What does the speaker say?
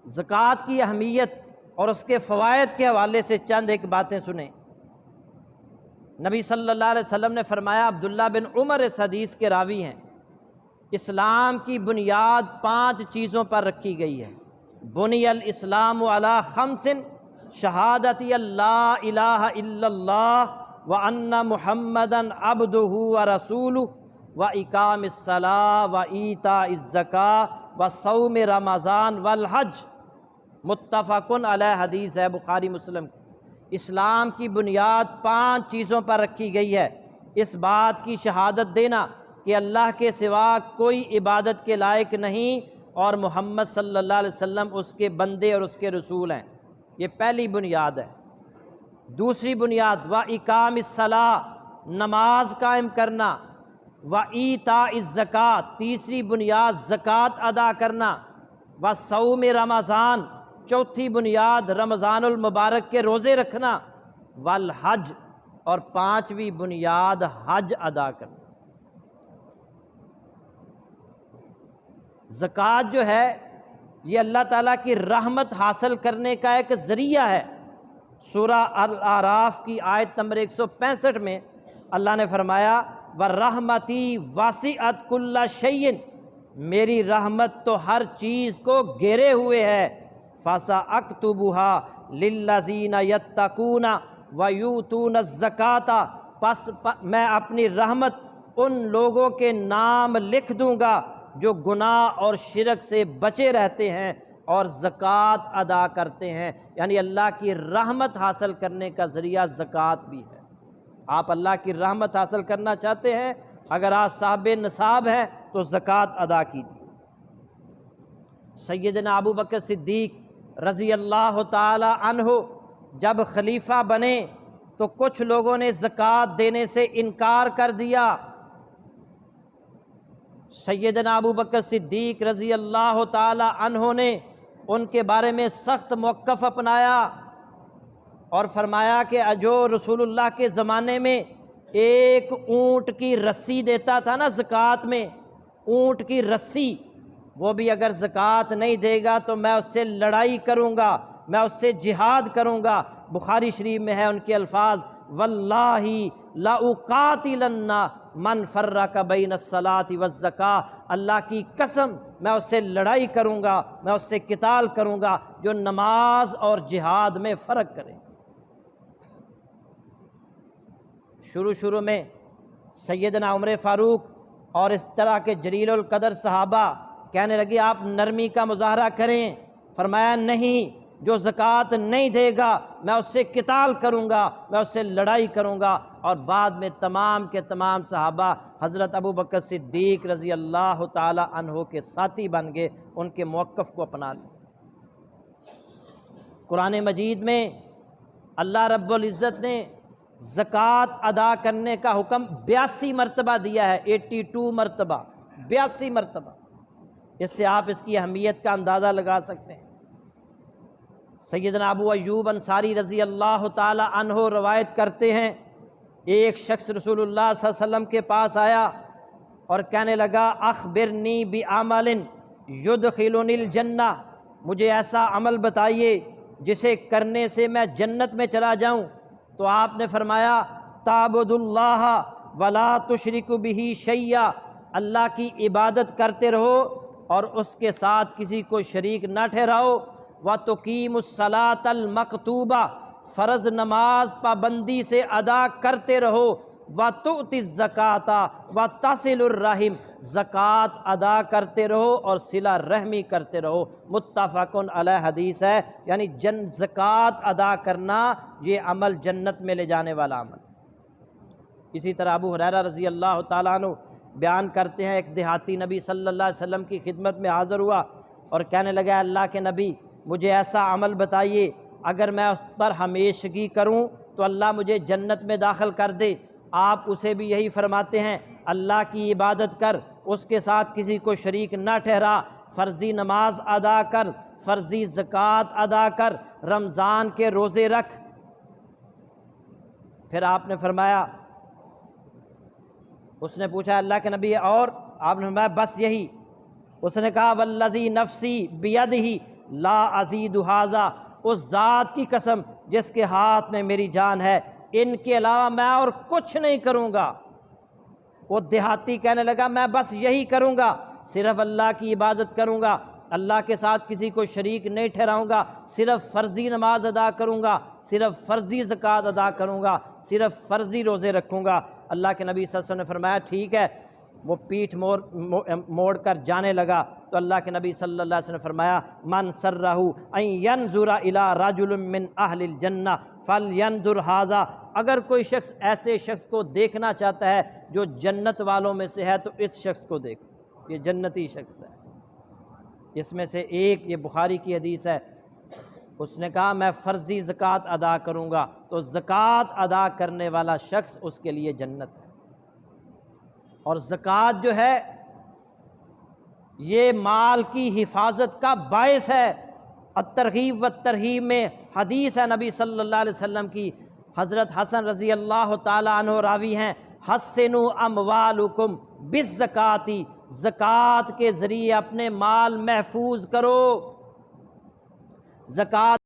زکوٰۃ کی اہمیت اور اس کے فوائد کے حوالے سے چند ایک باتیں سنیں۔ نبی صلی اللہ علیہ وسلم نے فرمایا، عبداللہ بن عمر اس حدیث کے راوی ہیں، اسلام کی بنیاد 5 چیزوں پر رکھی گئی ہے۔ بنی الاسلام علی 5، شہادت اللہ الہ الا اللہ وان محمدً عبدہ ورسولہ واقام الصلاۃ وایتاء الزکوٰۃ وصوم رمضان والحج، متفق علیہ حدیث ہے بخاری مسلم کی۔ اسلام کی بنیاد 5 چیزوں پر رکھی گئی ہے۔ اس بات کی شہادت دینا کہ اللہ کے سوا کوئی عبادت کے لائق نہیں اور محمد صلی اللہ علیہ وسلم اس کے بندے اور اس کے رسول ہیں، یہ پہلی بنیاد ہے۔ دوسری بنیاد وَإِقَامِ الصَّلَاۃ، نماز قائم کرنا، وَإِيتَاءِ الزَّکَاۃ، تیسری بنیاد زکوٰۃ ادا کرنا، وَصَوْمِ رمضان، چوتھی بنیاد رمضان المبارک کے روزے رکھنا، والحج، اور 5ویں بنیاد حج ادا کرنا۔ زکوٰۃ جو ہے یہ اللہ تعالیٰ کی رحمت حاصل کرنے کا ایک ذریعہ ہے۔ سورہ الاعراف کی آیت نمبر 165 میں اللہ نے فرمایا، وَرَحْمَتِی وَاسِعَتْ كُلَّ شَيْءٍ، میری رحمت تو ہر چیز کو گھیرے ہوئے ہے، فَسَأَكْتُبُهَا لِلَّذِينَ يَتَّقُونَ وَيُؤْتُونَ الزَّكَاةَ، پس میں اپنی رحمت ان لوگوں کے نام لکھ دوں گا جو گناہ اور شرک سے بچے رہتے ہیں اور زکوٰۃ ادا کرتے ہیں۔ یعنی اللہ کی رحمت حاصل کرنے کا ذریعہ زکوٰۃ بھی ہے۔ آپ اللہ کی رحمت حاصل کرنا چاہتے ہیں، اگر آپ صاحب نصاب ہیں تو زکوٰۃ ادا کیجیے۔ سیدنا ابو بکر صدیق رضی اللہ تعالی عنہ جب خلیفہ بنے تو کچھ لوگوں نے زکوٰۃ دینے سے انکار کر دیا۔ سیدنا ابو بکر صدیق رضی اللہ تعالی عنہ نے ان کے بارے میں سخت موقف اپنایا اور فرمایا کہ جو رسول اللہ کے زمانے میں ایک اونٹ کی رسی دیتا تھا نا زکوٰۃ میں، اونٹ کی رسی، وہ بھی اگر زکوٰۃ نہیں دے گا تو میں اس سے لڑائی کروں گا، میں اس سے جہاد کروں گا۔ بخاری شریف میں ہے ان کے الفاظ، واللہ لأقاتلن من فرق بین الصلاۃ والزکاۃ، اللہ کی قسم میں اس سے لڑائی کروں گا، میں اس سے قتال کروں گا جو نماز اور جہاد میں فرق کرے۔ شروع میں سیدنا عمر فاروق اور اس طرح کے جلیل القدر صحابہ کہنے لگے آپ نرمی کا مظاہرہ کریں، فرمایا نہیں، جو زکوٰۃ نہیں دے گا میں اس سے قتال کروں گا، میں اس سے لڑائی کروں گا۔ اور بعد میں تمام کے تمام صحابہ حضرت ابو بکر صدیق رضی اللہ تعالی عنہ کے ساتھی بن گئے، ان کے موقف کو اپنا لیا۔ قرآن مجید میں اللہ رب العزت نے زکوٰۃ ادا کرنے کا حکم 82 مرتبہ دیا ہے، 82 مرتبہ، 82 مرتبہ۔ اس سے آپ اس کی اہمیت کا اندازہ لگا سکتے ہیں۔ سیدنا ابو ایوب انصاری رضی اللہ تعالی عنہ روایت کرتے ہیں، ایک شخص رسول اللہ صلی اللہ علیہ وسلم کے پاس آیا اور کہنے لگا اخبرنی بعمل یدخلنی الجنہ، مجھے ایسا عمل بتائیے جسے کرنے سے میں جنت میں چلا جاؤں۔ تو آپ نے فرمایا تعبد اللہ ولا تشرک بہ شیئا، اللہ کی عبادت کرتے رہو اور اس کے ساتھ کسی کو شریک نہ ٹھہراؤ، وَتُقِيمُ الصَّلَاةَ الْمَكْتُوبَةَ، فرض نماز پابندی سے ادا کرتے رہو، وَتُؤْتِ الزَّكَاةَ وَتَصِلُ الرَّحِمَ، زکوٰۃ ادا کرتے رہو اور صلہ رحمی کرتے رہو۔ متفق علیہ حدیث ہے، یعنی زکوٰۃ ادا کرنا یہ عمل جنت میں لے جانے والا عمل۔ اسی طرح ابو ہریرہ رضی اللہ تعالیٰ عنہ بیان کرتے ہیں، ایک دیہاتی نبی صلی اللہ علیہ وسلم کی خدمت میں حاضر ہوا اور کہنے لگا اللہ کے نبی مجھے ایسا عمل بتائیے اگر میں اس پر ہمیشگی کروں تو اللہ مجھے جنت میں داخل کر دے۔ آپ اسے بھی یہی فرماتے ہیں، اللہ کی عبادت کر، اس کے ساتھ کسی کو شریک نہ ٹھہرا، فرضی نماز ادا کر، فرضی زکوٰۃ ادا کر، رمضان کے روزے رکھ۔ پھر آپ نے فرمایا، اس نے پوچھا اللہ کے نبی اور؟ آپ نے فرمایا بس یہی۔ اس نے کہا والذی نفسی بیدہ لا ازید ھذا، اس ذات کی قسم جس کے ہاتھ میں میری جان ہے، ان کے علاوہ میں اور کچھ نہیں کروں گا۔ وہ دیہاتی کہنے لگا میں بس یہی کروں گا، صرف اللہ کی عبادت کروں گا، اللہ کے ساتھ کسی کو شریک نہیں ٹھہراؤں گا، صرف فرضی نماز ادا کروں گا، صرف فرضی زکوٰۃ ادا کروں گا، صرف فرضی روزے رکھوں گا۔ اللہ کے نبی صلی اللہ علیہ وسلم نے فرمایا ٹھیک ہے۔ وہ پیٹھ موڑ کر جانے لگا تو اللہ کے نبی صلی اللہ علیہ وسلم نے فرمایا من سرہ ان ینظر الی رجل من اہل الجنہ فلینظر ھذا، اگر کوئی شخص ایسے شخص کو دیکھنا چاہتا ہے جو جنت والوں میں سے ہے تو اس شخص کو دیکھو، یہ جنتی شخص ہے۔ اس میں سے ایک، یہ بخاری کی حدیث ہے، اس نے کہا میں فرضی زکوٰۃ ادا کروں گا، تو زکوٰۃ ادا کرنے والا شخص اس کے لیے جنت ہے۔ اور زکوٰۃ جو ہے یہ مال کی حفاظت کا باعث ہے۔ الترغیب والترہیب میں حدیث ہے نبی صلی اللہ علیہ وسلم کی، حضرت حسن رضی اللہ تعالیٰ عنہ راوی ہیں، حسنوا اموالکم بالزکوٰۃ، زکوٰۃ کے ذریعے اپنے مال محفوظ کرو۔ زکوٰۃ